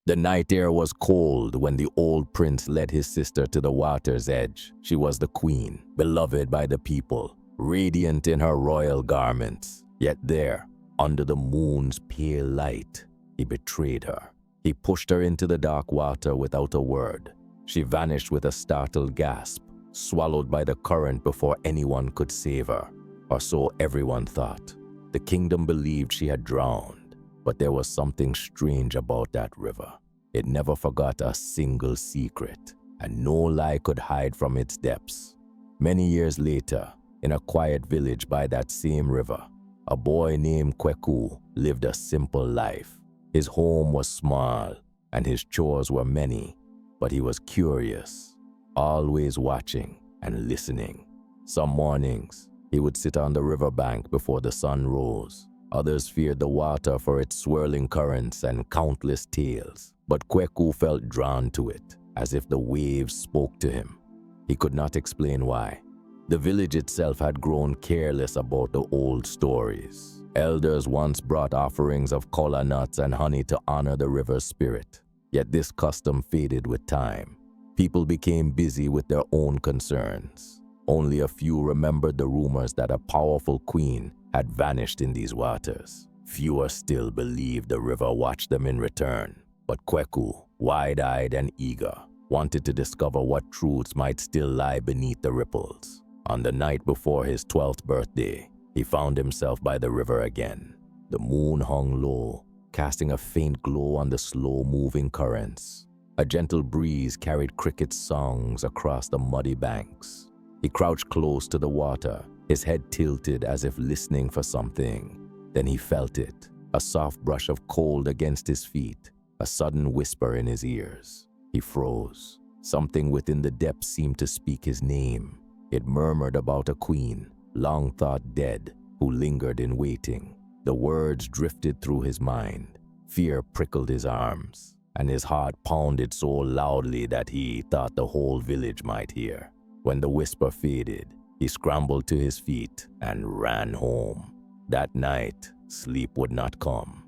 The night air was cold when the old prince led his sister to the water's edge. She was the queen, beloved by the people, radiant in her royal garments. Yet there, under the moon's pale light, he betrayed her. He pushed her into the dark water without a word. She vanished with a startled gasp, swallowed by the current before anyone could save her. Or so everyone thought. The kingdom believed she had drowned, but there was something strange about that river. It never forgot a single secret, and no lie could hide from its depths. Many years later, in a quiet village by that same river, a boy named Kweku lived a simple life. His home was small, and his chores were many, but he was curious, always watching and listening. Some mornings, he would sit on the riverbank before the sun rose. Others feared the water for its swirling currents and countless tales, but Kweku felt drawn to it, as if the waves spoke to him. He could not explain why. The village itself had grown careless about the old stories. Elders once brought offerings of kola nuts and honey to honor the river's spirit. Yet this custom faded with time. People became busy with their own concerns. Only a few remembered the rumors that a powerful queen had vanished in these waters. Fewer still believed the river watched them in return. But Kweku, wide-eyed and eager, wanted to discover what truths might still lie beneath the ripples. On the night before his 12th birthday, he found himself by the river again. The moon hung low, casting a faint glow on the slow-moving currents. A gentle breeze carried cricket songs across the muddy banks. He crouched close to the water, his head tilted as if listening for something. Then he felt it, a soft brush of cold against his feet, a sudden whisper in his ears. He froze. Something within the depths seemed to speak his name. It murmured about a queen, long thought dead, who lingered in waiting. The words drifted through his mind. Fear prickled his arms, and his heart pounded so loudly that he thought the whole village might hear. When the whisper faded, he scrambled to his feet and ran home. That night, sleep would not come.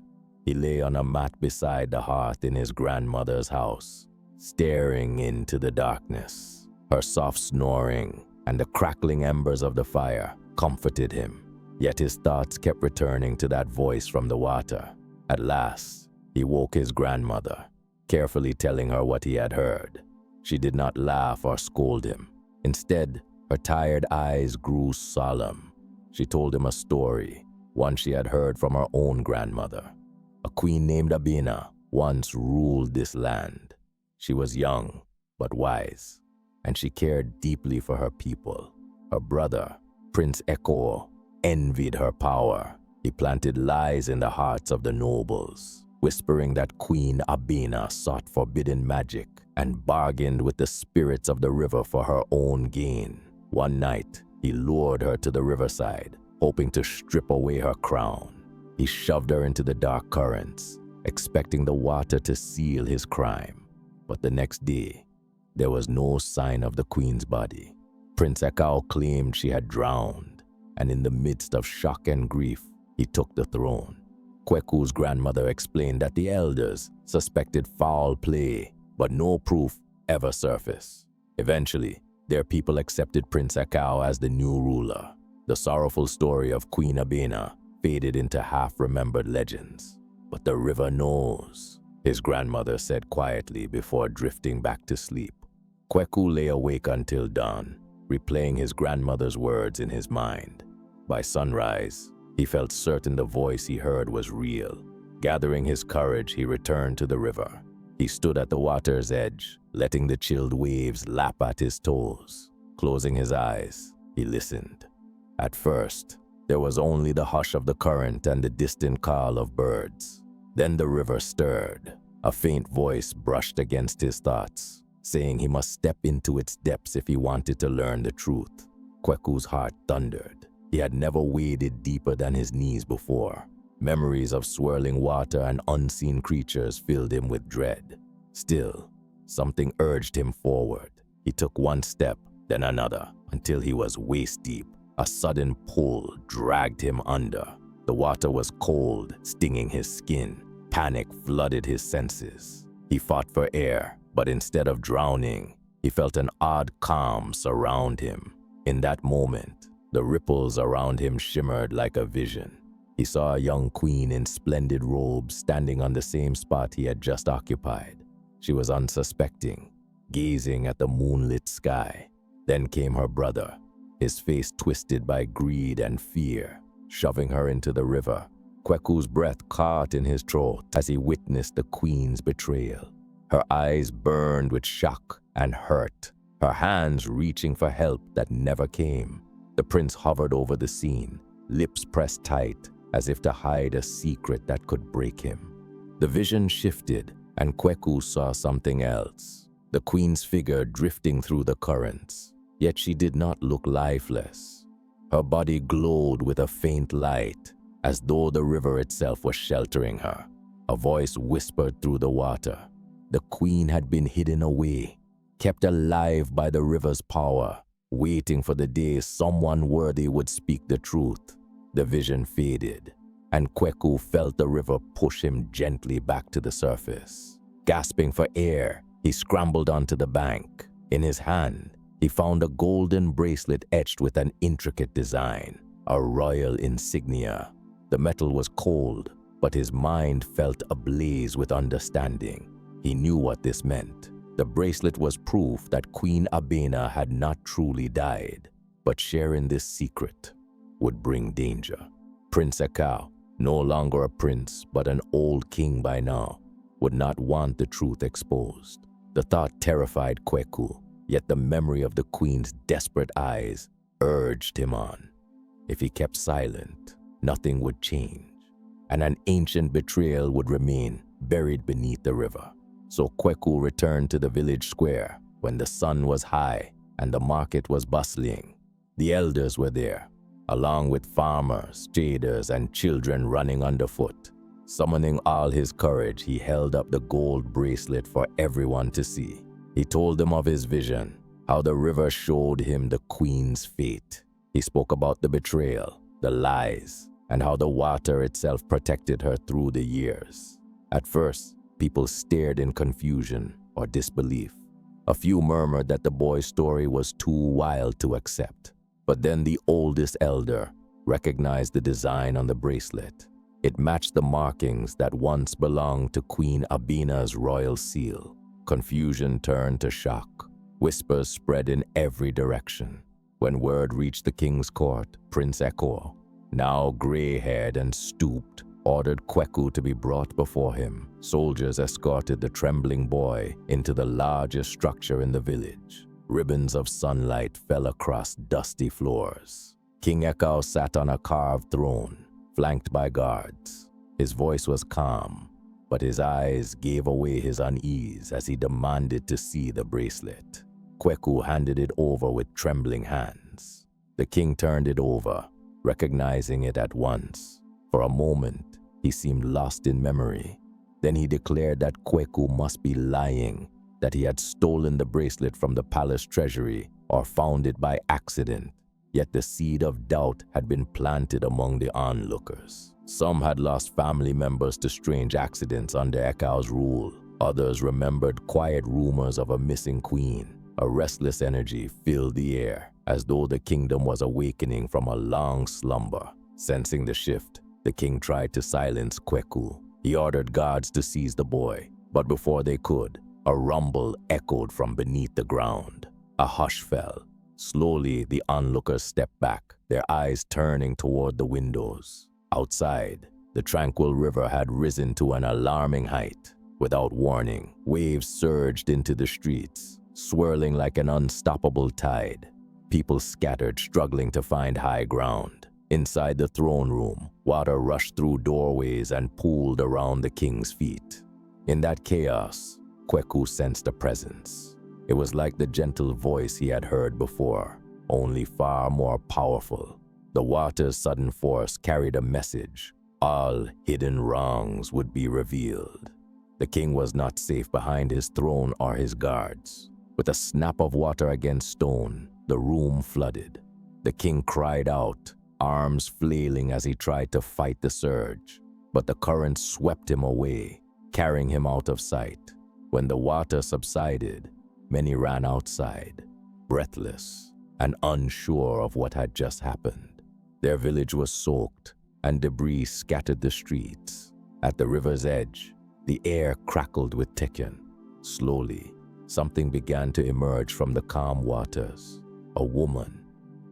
He lay on a mat beside the hearth in his grandmother's house, staring into the darkness. Her soft snoring and the crackling embers of the fire comforted him. Yet his thoughts kept returning to that voice from the water. At last, he woke his grandmother, carefully telling her what he had heard. She did not laugh or scold him. Instead, her tired eyes grew solemn. She told him a story, one she had heard from her own grandmother. A queen named Abena once ruled this land. She was young, but wise, and she cared deeply for her people. Her brother, Prince Eko, envied her power. He planted lies in the hearts of the nobles, whispering that Queen Abena sought forbidden magic and bargained with the spirits of the river for her own gain. One night, he lured her to the riverside, hoping to strip away her crown. He shoved her into the dark currents, expecting the water to seal his crime. But the next day, there was no sign of the queen's body. Prince Ekao claimed she had drowned, and in the midst of shock and grief, he took the throne. Kweku's grandmother explained that the elders suspected foul play, but no proof ever surfaced. Eventually, their people accepted Prince Ekao as the new ruler. The sorrowful story of Queen Abena faded into half-remembered legends. But the river knows, his grandmother said quietly before drifting back to sleep. Kweku lay awake until dawn, replaying his grandmother's words in his mind. By sunrise, he felt certain the voice he heard was real. Gathering his courage, he returned to the river. He stood at the water's edge, letting the chilled waves lap at his toes. Closing his eyes, he listened. At first, there was only the hush of the current and the distant call of birds. Then the river stirred. A faint voice brushed against his thoughts, saying he must step into its depths if he wanted to learn the truth. Kweku's heart thundered. He had never waded deeper than his knees before. Memories of swirling water and unseen creatures filled him with dread. Still, something urged him forward. He took one step, then another, until he was waist-deep. A sudden pull dragged him under. The water was cold, stinging his skin. Panic flooded his senses. He fought for air, but instead of drowning, he felt an odd calm surround him. In that moment, the ripples around him shimmered like a vision. He saw a young queen in splendid robes standing on the same spot he had just occupied. She was unsuspecting, gazing at the moonlit sky. Then came her brother, his face twisted by greed and fear, shoving her into the river. Kweku's breath caught in his throat as he witnessed the queen's betrayal. Her eyes burned with shock and hurt, her hands reaching for help that never came. The prince hovered over the scene, lips pressed tight, as if to hide a secret that could break him. The vision shifted, and Kweku saw something else. The queen's figure drifting through the currents, yet she did not look lifeless. Her body glowed with a faint light, as though the river itself was sheltering her. A voice whispered through the water. The queen had been hidden away, kept alive by the river's power, waiting for the day someone worthy would speak the truth. The vision faded, and Kweku felt the river push him gently back to the surface. Gasping for air, he scrambled onto the bank. In his hand, he found a golden bracelet etched with an intricate design, a royal insignia. The metal was cold, but his mind felt ablaze with understanding. He knew what this meant. The bracelet was proof that Queen Abena had not truly died, but sharing this secret would bring danger. Prince Akau, no longer a prince but an old king by now, would not want the truth exposed. The thought terrified Kweku, yet the memory of the queen's desperate eyes urged him on. If he kept silent, nothing would change, and an ancient betrayal would remain buried beneath the river. So Kweku returned to the village square when the sun was high and the market was bustling. The elders were there, along with farmers, traders, and children running underfoot. Summoning all his courage, he held up the gold bracelet for everyone to see. He told them of his vision, how the river showed him the queen's fate. He spoke about the betrayal, the lies, and how the water itself protected her through the years. At first, people stared in confusion or disbelief. A few murmured that the boy's story was too wild to accept. But then the oldest elder recognized the design on the bracelet. It matched the markings that once belonged to Queen Abena's royal seal. Confusion turned to shock. Whispers spread in every direction. When word reached the king's court, Prince Eko, now gray-haired and stooped, ordered Kweku to be brought before him. Soldiers escorted the trembling boy into the largest structure in the village. Ribbons of sunlight fell across dusty floors. King Ekau sat on a carved throne, flanked by guards. His voice was calm, but his eyes gave away his unease as he demanded to see the bracelet. Kweku handed it over with trembling hands. The king turned it over, recognizing it at once. For a moment, he seemed lost in memory. Then he declared that Kweku must be lying, that he had stolen the bracelet from the palace treasury or found it by accident. Yet the seed of doubt had been planted among the onlookers. Some had lost family members to strange accidents under Ekau's rule. Others remembered quiet rumors of a missing queen. A restless energy filled the air, as though the kingdom was awakening from a long slumber. Sensing the shift, the king tried to silence Kweku. He ordered guards to seize the boy, but before they could, a rumble echoed from beneath the ground. A hush fell. Slowly, the onlookers stepped back, their eyes turning toward the windows. Outside, the tranquil river had risen to an alarming height. Without warning, waves surged into the streets, swirling like an unstoppable tide. People scattered, struggling to find high ground. Inside the throne room, water rushed through doorways and pooled around the king's feet. In that chaos, Kweku sensed a presence. It was like the gentle voice he had heard before, only far more powerful. The water's sudden force carried a message. All hidden wrongs would be revealed. The king was not safe behind his throne or his guards. With a snap of water against stone, the room flooded. The king cried out, arms flailing as he tried to fight the surge. But the current swept him away, carrying him out of sight. When the water subsided, many ran outside, breathless and unsure of what had just happened. Their village was soaked, and debris scattered the streets. At the river's edge, the air crackled with Tekken. Slowly, something began to emerge from the calm waters. A woman,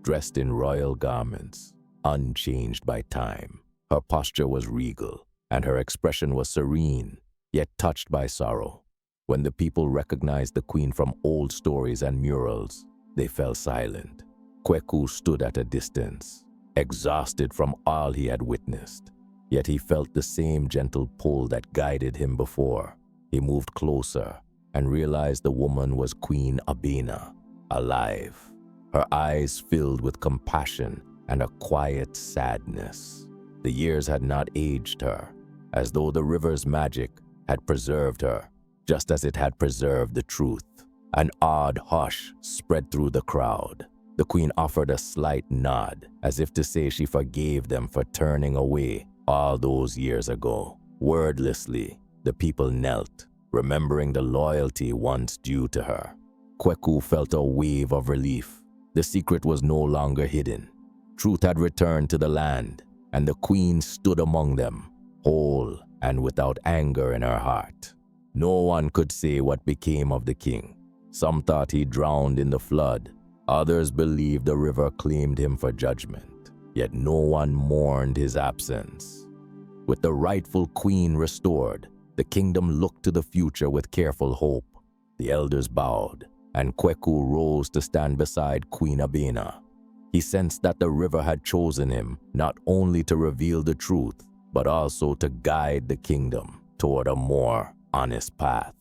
dressed in royal garments, unchanged by time. Her posture was regal, and her expression was serene, yet touched by sorrow. When the people recognized the queen from old stories and murals, they fell silent. Kweku stood at a distance, exhausted from all he had witnessed. Yet he felt the same gentle pull that guided him before. He moved closer and realized the woman was Queen Abena, alive. Her eyes filled with compassion and a quiet sadness. The years had not aged her, as though the river's magic had preserved her, just as it had preserved the truth. An odd hush spread through the crowd. The queen offered a slight nod, as if to say she forgave them for turning away all those years ago. Wordlessly, the people knelt, remembering the loyalty once due to her. Kweku felt a wave of relief. The secret was no longer hidden. Truth had returned to the land, and the queen stood among them, whole and without anger in her heart. No one could say what became of the king. Some thought he drowned in the flood. Others believed the river claimed him for judgment. Yet no one mourned his absence. With the rightful queen restored, the kingdom looked to the future with careful hope. The elders bowed, and Kweku rose to stand beside Queen Abena. He sensed that the river had chosen him not only to reveal the truth, but also to guide the kingdom toward a more honest path.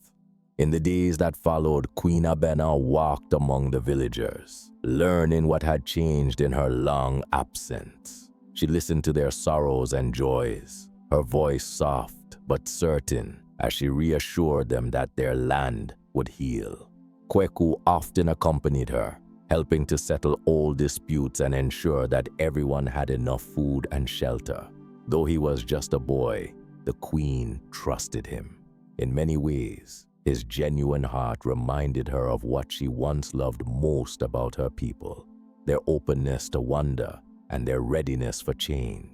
In the days that followed, Queen Abena walked among the villagers, learning what had changed in her long absence. She listened to their sorrows and joys, her voice soft but certain as she reassured them that their land would heal. Kweku often accompanied her, helping to settle old disputes and ensure that everyone had enough food and shelter. Though he was just a boy, the queen trusted him. In many ways, his genuine heart reminded her of what she once loved most about her people, their openness to wonder and their readiness for change.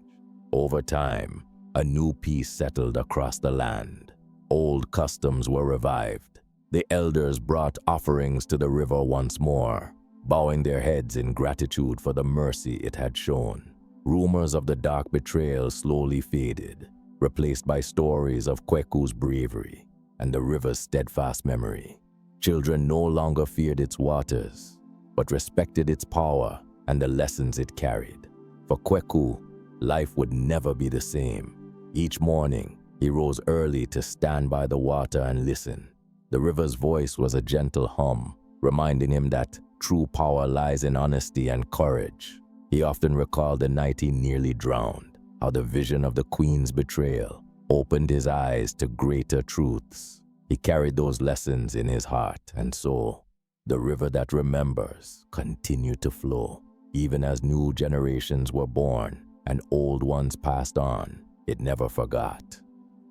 Over time, a new peace settled across the land. Old customs were revived. The elders brought offerings to the river once more, bowing their heads in gratitude for the mercy it had shown. Rumors of the dark betrayal slowly faded, replaced by stories of Kweku's bravery and the river's steadfast memory. Children no longer feared its waters, but respected its power and the lessons it carried. For Kweku, life would never be the same. Each morning, he rose early to stand by the water and listen. The river's voice was a gentle hum, reminding him that true power lies in honesty and courage. He often recalled the night he nearly drowned, how the vision of the queen's betrayal opened his eyes to greater truths. He carried those lessons in his heart, and so, the river that remembers continued to flow. Even as new generations were born and old ones passed on, it never forgot.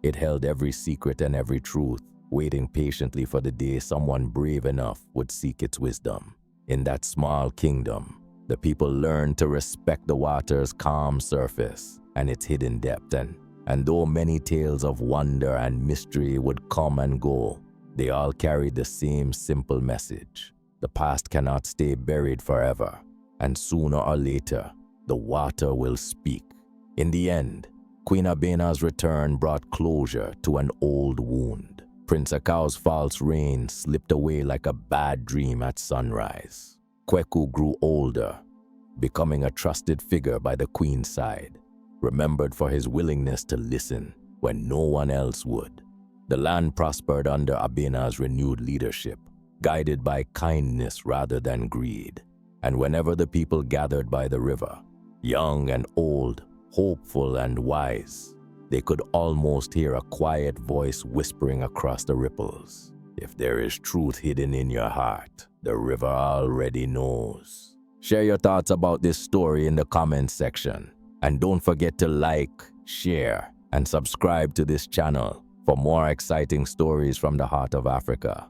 It held every secret and every truth, waiting patiently for the day someone brave enough would seek its wisdom. In that small kingdom, the people learned to respect the water's calm surface and its hidden depth, and though many tales of wonder and mystery would come and go, they all carried the same simple message. The past cannot stay buried forever, and sooner or later, the water will speak. In the end, Queen Abena's return brought closure to an old wound. Prince Akao's false reign slipped away like a bad dream at sunrise. Kweku grew older, becoming a trusted figure by the queen's side, remembered for his willingness to listen when no one else would. The land prospered under Abena's renewed leadership, guided by kindness rather than greed. And whenever the people gathered by the river, young and old, hopeful and wise, they could almost hear a quiet voice whispering across the ripples. If there is truth hidden in your heart, the river already knows. Share your thoughts about this story in the comments section. And don't forget to like, share, and subscribe to this channel For more exciting stories from the heart of Africa,